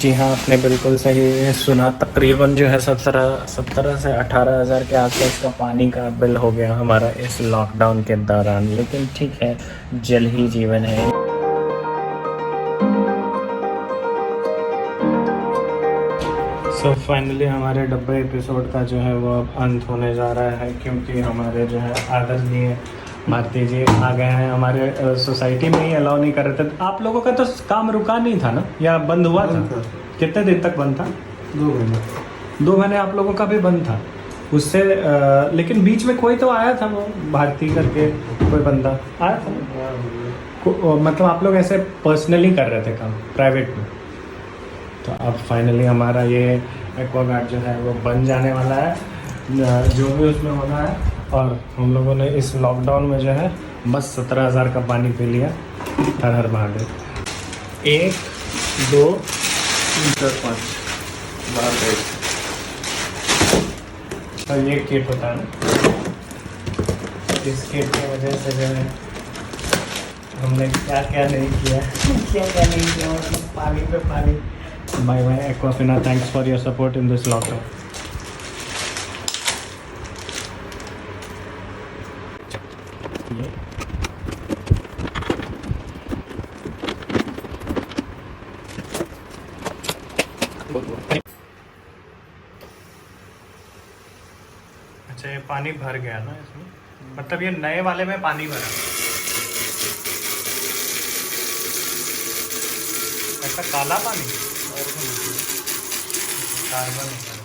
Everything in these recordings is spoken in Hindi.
जी हाँ, आपने बिल्कुल सही सुना। तकरीबन जो है 17 से 18 हज़ार के आसपास का पानी का बिल हो गया हमारा इस लॉकडाउन के दौरान। लेकिन ठीक है, जल ही जीवन है। सो फाइनली हमारे डब्बे एपिसोड का जो है वो अब अंत होने जा रहा है, क्योंकि हमारे जो है आदरणीय भारती जी आ गए हैं। हमारे सोसाइटी में ही अलाउ नहीं कर रहे थे। आप लोगों का तो काम रुका नहीं था ना, या बंद हुआ था? कितने दिन तक बंद था? 2 महीने। 2 महीने आप लोगों का भी बंद था उससे। लेकिन बीच में कोई तो आया था, वो भारती करके कोई बंदा आया था ना? मतलब आप लोग ऐसे पर्सनली कर रहे थे काम, प्राइवेट में। तो अब फाइनली हमारा ये एक्वागार्ड जो है वो बन जाने वाला है, जो भी उसमें होना है। और हम लोगों ने इस लॉकडाउन में जो है बस 17 हज़ार का पानी पी लिया। हर हर महादेव। 1 2 3 4 5 बाहर। तो ये किट होता है ना, इस किट की वजह से जो है हमने क्या क्या नहीं किया क्या नहीं किया, मतलब पानी पे पानी। Bye bye Aquafina, thanks for your support in this lockdown. अच्छा, ये पानी भर गया ना इसमें, मतलब ये नए वाले में पानी भरा ऐसा काला पानी और कार्बन होता है।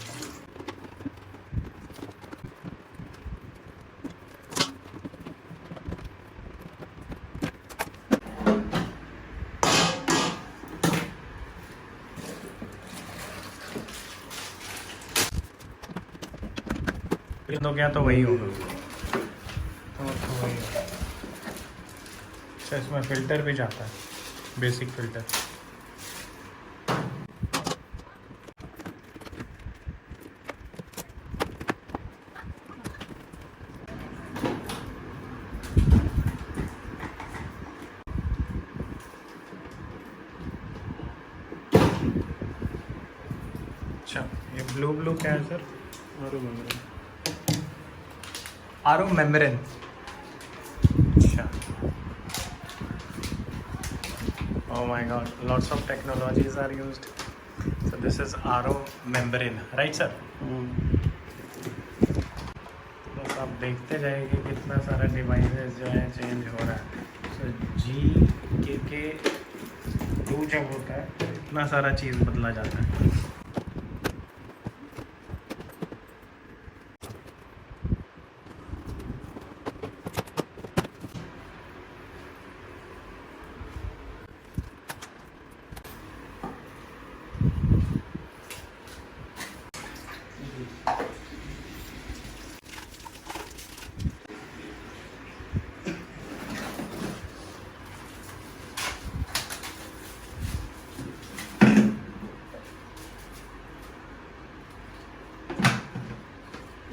हो गया तो वही होगा, तो वही होगा। अच्छा, इसमें फ़िल्टर भी जाता है, बेसिक फ़िल्टर। अच्छा, ये ब्लू ब्लू क्या है सर? आरो मेम्ब्रेन। अच्छा, oh my god, lots of technologies are used. So this is RO membrane, right sir? तो आप देखते जाइए कितना सारा डिवाइसेस जो है चेंज हो रहा है। सो जी के टू जब होता है तो इतना सारा चीज़ बदला जाता है।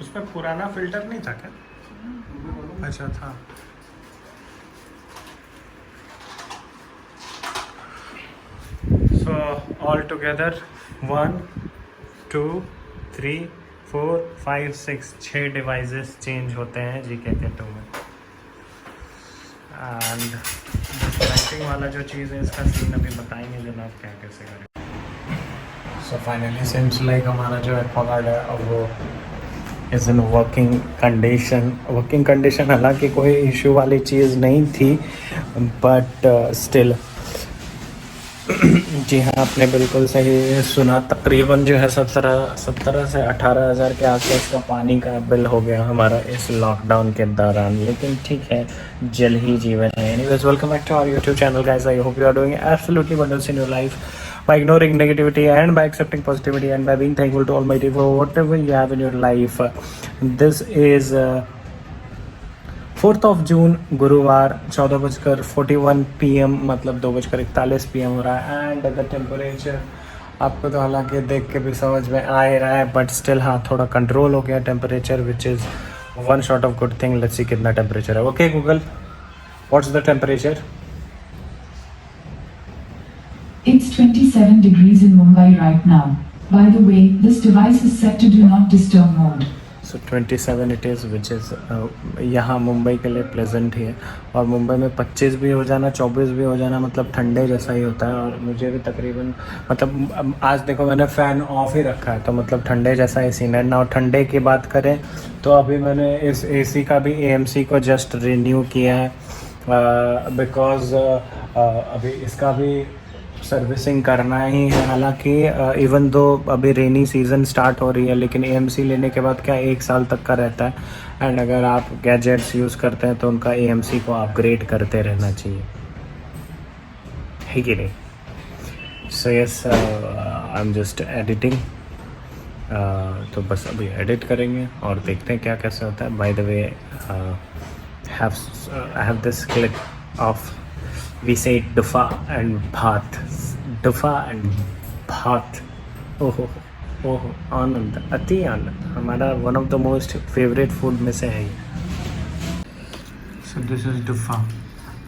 उसमें पुराना फिल्टर नहीं था क्या? अच्छा था। So all together 1 2 3 4 5 6 6 devices change होते हैं जी के टू में। एंड लाइटिंग वाला जो चीज़ है इसका सीन अभी बताएंगे जनाब क्या कैसे करें। सो फाइनली सिम्स लाइक हमारा जो एक्वागार्ड है अब वो इज़ इन वर्किंग कंडीशन। हालांकि कोई इशू वाली चीज़ नहीं थी, बट स्टिल जी हाँ, आपने बिल्कुल सही सुना। तकरीबन जो है 17 से 18 हज़ार के आसपास का पानी का बिल हो गया हमारा इस लॉकडाउन के दौरान। लेकिन ठीक है, जल ही जीवन है। Anyways, welcome back to our YouTube channel guys. I hope you are doing absolutely wonders in your life by ignoring negativity and by accepting positivity and by being thankful to Almighty for whatever you have in your life. This is 4th of June गुरुवार 14:41 PM, मतलब 2:41 PM हो रहा है। एंड द टेम्परेचर आपको तो हालांकि देख के भी समझ में आ ही रहा है, बट स्टिल हाँ थोड़ा कंट्रोल हो गया temperature, which is one shot of good thing. Let's see कितना टेम्परेचर है। Okay Google, what's the temperature? It's 27 degrees in Mumbai right now. By the way, this device is set to do not disturb mode. So 27 it is which is यहाँ मुंबई के लिए प्लेजेंट ही है। और मुंबई में 25 भी हो जाना 24 भी हो जाना मतलब ठंडे जैसा ही होता है। और मुझे भी तकरीबन मतलब आज देखो मैंने फ़ैन ऑफ ही रखा है तो मतलब ठंडे जैसा ही सीन है ना। और ठंडे की बात करें तो अभी मैंने इस एसी का भी AMC को जस्ट रिन्यू किया है बिकॉज़ अभी इसका भी सर्विसिंग करना ही है। हालांकि इवन दो अभी रेनी सीज़न स्टार्ट हो रही है लेकिन AMC लेने के बाद क्या 1 साल तक का रहता है। एंड अगर आप गैजेट्स यूज़ करते हैं तो उनका AMC को अपग्रेड करते रहना चाहिए, है कि नहीं। So yes I am just editing, तो बस अभी एडिट करेंगे और देखते हैं क्या कैसे होता है। Bye the way I have this clip of we say dufa and bhat, dufa and bhat, ओहो ओहो आनंद, अति आनंद, हमारा one of the most favourite food में से है ये। So this is Dufa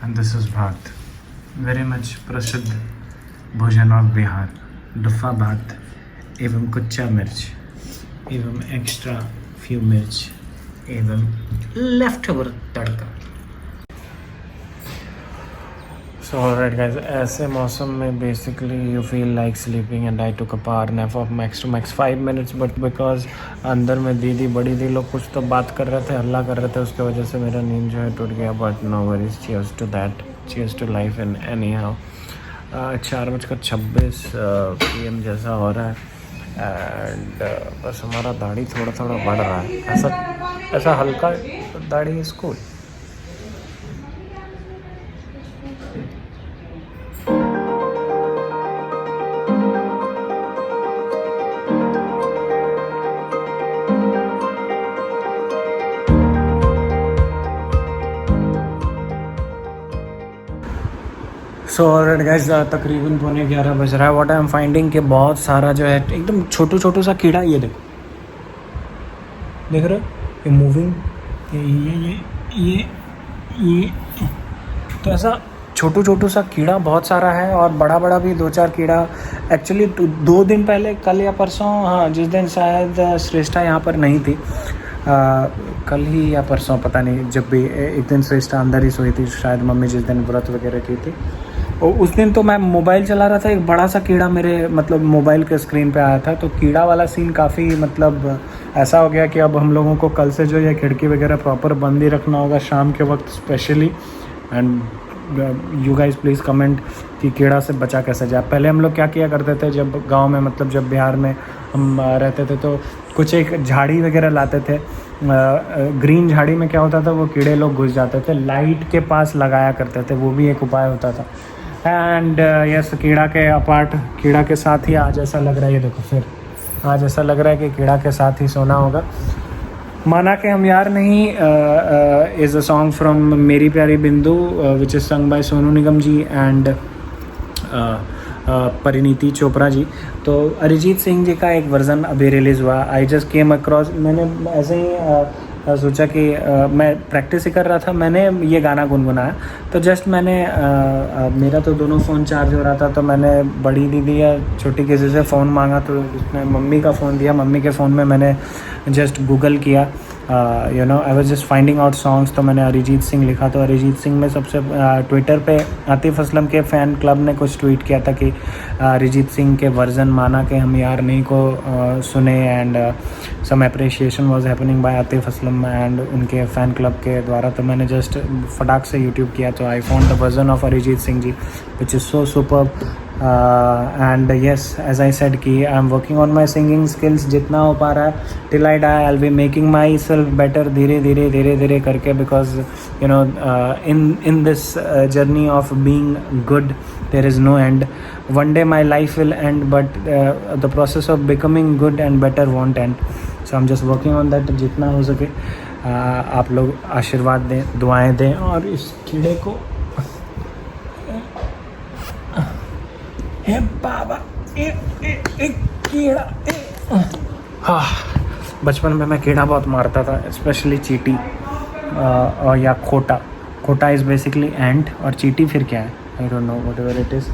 and this is bhat, very much प्रसिद्ध भोजन ऑफ बिहार। डुफा भात एवं कुच्चा मिर्च एवं एक्स्ट्रा फ्यू मिर्च एवं लेफ्ट ओवर तड़का। सो ऑलराइट गाइस, ऐसे मौसम में basically you feel like sleeping and I took a power nap of max to max 5 minutes, but because अंदर में दीदी बड़ी दी लोग कुछ तो बात कर रहे थे, हल्ला कर रहे थे, उसकी वजह से मेरा नींद जो है टूट गया। But no worries, cheers to that, cheers to life in anyhow. 4:26 PM जैसा हो रहा है एंड बस हमारा दाढ़ी थोड़ा थोड़ा बढ़ रहा है, ऐसा हल्का दाढ़ी स्कूल। सो ऑलराइट गाइस, तकरीबन 11:15 बज रहा है। व्हाट आई एम फाइंडिंग कि बहुत सारा जो है एकदम छोटू छोटू सा कीड़ा, ये देखो, देख रहे हो ये मूविंग, ये तो ऐसा छोटू छोटू सा कीड़ा बहुत सारा है और बड़ा बड़ा भी 2-4 कीड़ा। एक्चुअली 2 दिन पहले, कल या परसों, हाँ जिस दिन शायद श्रेष्ठा यहाँ पर नहीं थी, कल ही या परसों पता नहीं, जब भी एक दिन श्रेष्ठा अंदर ही सोई थी शायद, मम्मी जिस दिन व्रत वगैरह की थी, और उस दिन तो मैं मोबाइल चला रहा था, एक बड़ा सा कीड़ा मेरे मतलब मोबाइल के स्क्रीन पे आया था। तो कीड़ा वाला सीन काफ़ी मतलब ऐसा हो गया कि अब हम लोगों को कल से जो है खिड़की वगैरह प्रॉपर बंद ही रखना होगा शाम के वक्त specially. And you guys please comment कि कीड़ा से बचा कैसे जाए। पहले हम लोग क्या किया करते थे जब गांव में, मतलब जब बिहार में हम रहते थे, तो कुछ एक झाड़ी वगैरह लाते थे, ग्रीन झाड़ी में क्या होता था, वो कीड़े लोग घुस जाते थे, लाइट के पास लगाया करते थे, वो भी एक उपाय होता था। एंड यस, कीड़ा के अपार्ट, कीड़ा के साथ ही आज ऐसा लग रहा है, ये देखो फिर आज ऐसा लग रहा है कि कीड़ा के साथ ही सोना होगा। माना कि हम यार नहीं is a song from Meri Pyari Bindu which is sung by Sonu Nigam ji and Parineeti Chopra ji. तो अरिजीत सिंह जी का एक वर्ज़न अभी रिलीज़ हुआ, आई जस्ट केम अक्रॉस, मैंने ऐसे ही सोचा कि मैं प्रैक्टिस ही कर रहा था, मैंने ये गाना गुनगुनाया। तो जस्ट मैंने मेरा तो दोनों फ़ोन चार्ज हो रहा था, तो मैंने बड़ी दीदी या छोटी किसी से फ़ोन मांगा, तो उसने मम्मी का फ़ोन दिया, मम्मी के फ़ोन में मैंने जस्ट गूगल किया, you know I was just finding out songs, तो मैंने अरिजीत सिंह लिखा। तो अरिजीत सिंह में सबसे ट्विटर पे आतिफ़ असलम के फ़ैन क्लब ने कुछ ट्वीट किया था कि अरिजीत सिंह के वर्ज़न माना कि हम यार नहीं को सुने, and some appreciation was happening by Atif Aslam and उनके फ़ैन क्लब के द्वारा। तो मैंने जस्ट फटाक से यूट्यूब किया, तो I found the version of Arijit Singh ji which is so superb. And yes, as I said कि I am working on my singing skills, जितना हो पा रहा है till I die, I will be making myself better धीरे धीरे धीरे धीरे करके, because you know in this journey of being good there is no end. One day my life will end, but the process of becoming good and better won't end. So I'm just working on that. जितना हो सके आप लोग आशीर्वाद दें, दुआएं दें, और इस कीड़े को हे बाबा, एक कीड़ा। हाँ, बचपन में मैं कीड़ा बहुत मारता था, स्पेशली चींटी और या खोटा। खोटा इज़ बेसिकली एंट और चींटी फिर क्या है, I don't know, whatever it is.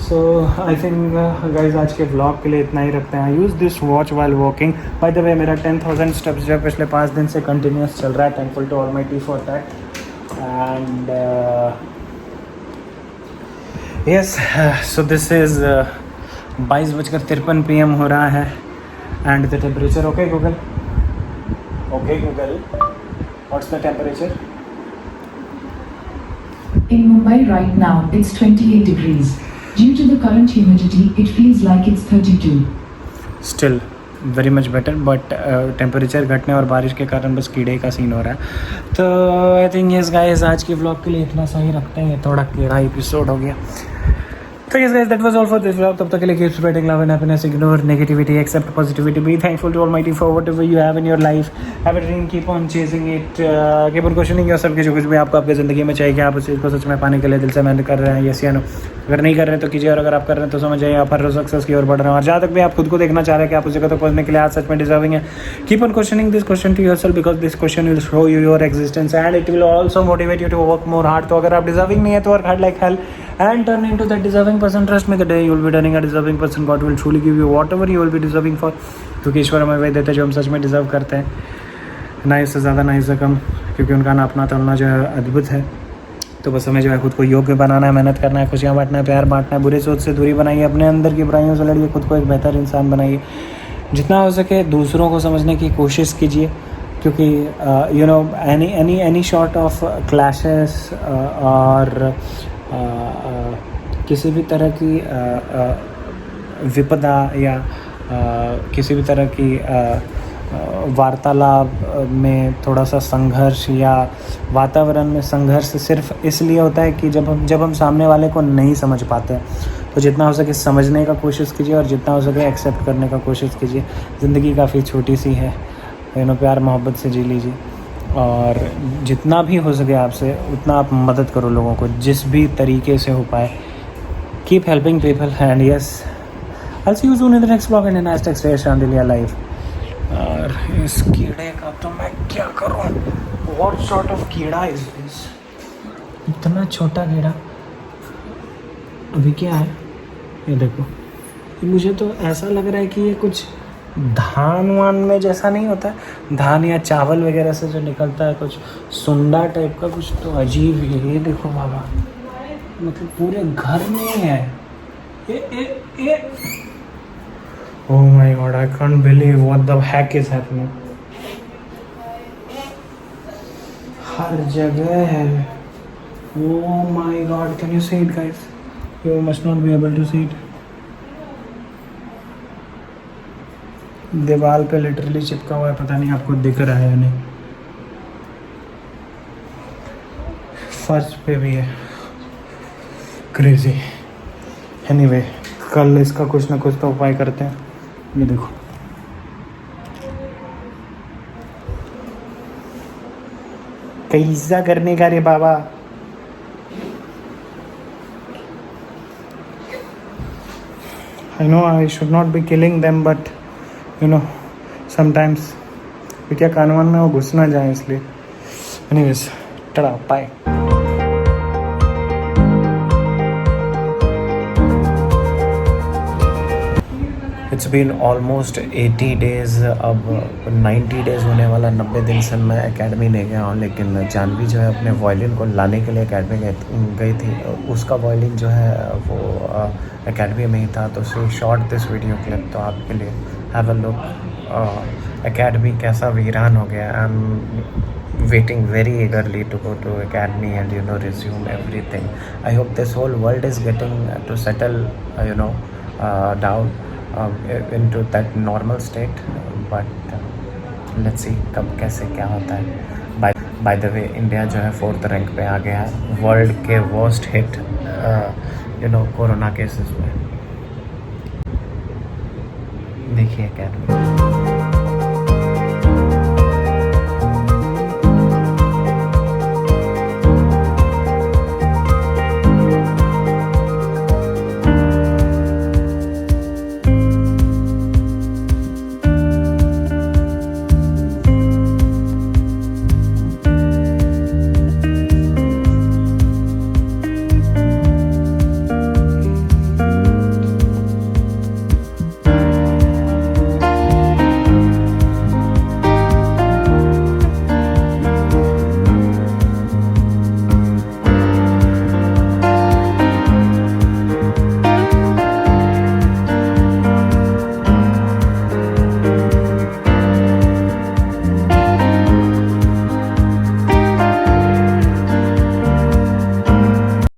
So I think guys आज के ब्लॉग के लिए इतना ही रखते हैं. I use this watch while walking. By the way मेरा 10,000 स्टेप्स जो है पिछले 5 दिन से कंटिन्यूस चल रहा है. Thankful to almighty for that. And yes, so this is 22:53 PM हो रहा है. And the temperature, okay Google, what's the temperature? In Mumbai right now, it's 28 degrees. Due to the current humidity, it feels like it's 32. Still very much better, but temperature घटने और बारिश के कारण बस कीड़े का सीन हो रहा है. तो आई थिंक यस गाइस आज की व्लॉग के लिए इतना सही रखते हैं. थोड़ा कीड़ा एपिसोड हो गया. तो yes guys, that was all for this vlog. तब तक के लिए keep spreading love and happiness, ignore negativity, accept positivity, be thankful to almighty for whatever you have in your life. Have a dream, keep on chasing it, keep on questioning yourself कि जो कुछ भी आपको आपकी ज़िंदगी में चाहिए, आप उस चीज़ को सच में पाने के लिए दिल से मेहनत कर रहे हैं. यस या नो? अगर नहीं कर रहे तो कीजिए, और अगर आप कर रहे हैं तो समझ जाइए आप हर रोज़ सक्सेस की ओर बढ़ रहे हैं. और जहाँ तक भी आप खुद को देखना चाह रहे हैं कि आप उस जगह तक पहुंचने के लिए आज सच में डिजर्विंग है, keep on questioning this question to yourself, because this question will show you your existence and it will also motivate you to work more hard. तो अगर आप डिजर्विंग नहीं है तो work hard like hell and turn into that deserving person. Trust me, the day you will be turning a deserving person, God will truly give you whatever you will be deserving for. क्योंकि ईश्वर हमें वही देते हैं जो हम सच में डिजर्व करते हैं, ना इससे ज़्यादा ना इससे कम, क्योंकि उनका नापना तोलना जो है अद्भुत है. तो बस हमें जो है खुद को योग्य बनाना है, मेहनत करना है, खुशियाँ बांटना है, प्यार बांटना है, बुरी सोच से दूरी बनाइए, अपने अंदर की बुराइयों से लड़िए, खुद को एक बेहतर इंसान बनाइए. जितना हो सके दूसरों को समझने की कोशिश कीजिए, क्योंकि you know any short of clashes और किसी भी तरह की विपदा या किसी भी तरह की वार्तालाप में थोड़ा सा संघर्ष या वातावरण में संघर्ष सिर्फ इसलिए होता है कि जब हम सामने वाले को नहीं समझ पाते. तो जितना हो सके समझने का कोशिश कीजिए और जितना हो सके एक्सेप्ट करने का कोशिश कीजिए. ज़िंदगी काफ़ी छोटी सी है, यू नो, प्यार मोहब्बत से जी लीजिए. और जितना भी हो सके आपसे उतना आप मदद करो लोगों को, जिस भी तरीके से हो पाए. Keep helping people and yes, I see you soon in the next vlog and next express शांतिलिया लाइफ. और इस कीड़े का तो मैं क्या करूं? व्हाट सॉर्ट ऑफ कीड़ा इज दिस? इतना छोटा कीड़ा. अभी क्या है ये देखो, मुझे तो ऐसा लग रहा है कि ये कुछ धान वान में जैसा नहीं होता है, धान या चावल वगैरह से जो निकलता है, कुछ सुंडा टाइप का कुछ. तो अजीब है ये देखो बाबा, मतलब पूरे घर में है ये. Oh my God, I can't believe what the heck is happening. हर जगह है. Oh my God, can you see it guys? You must not be able to see it. दीवार पे लिटरली चिपका हुआ है, पता नहीं आपको दिख रहा है या नहीं. फर्श पे भी है. क्रेजी. एनीवे, कल इसका कुछ ना कुछ तो उपाय करते हैं. ये देखो, कैसा करने का रे बाबा. I know I should not be killing them, but you know sometimes क्या कानून में वो घुस ना जाए, इसलिए. एनीवेज, टड़ा bye. It's been almost 80 days, अब 90 डेज़ होने वाला. 90 दिन से मैं एकेडमी नहीं गया हूँ, लेकिन जानवी जो है अपने वायलिन को लाने के लिए एकेडमी गई थी. उसका वायलिन जो है वो एकेडमी में ही था. तो she shot this video clip, तो आपके लिए हैव अ लुक. एकेडमी कैसा वीरान हो गया. I am waiting very eagerly to go to academy and resume everything. I hope this whole world is getting to settle down into that normal state, but let's see कब कैसे क्या होता है. by the way, इंडिया जो है 4th रैंक पे आ गया है वर्ल्ड के वर्स्ट हिट कोरोना केसेस में. देखिए academy.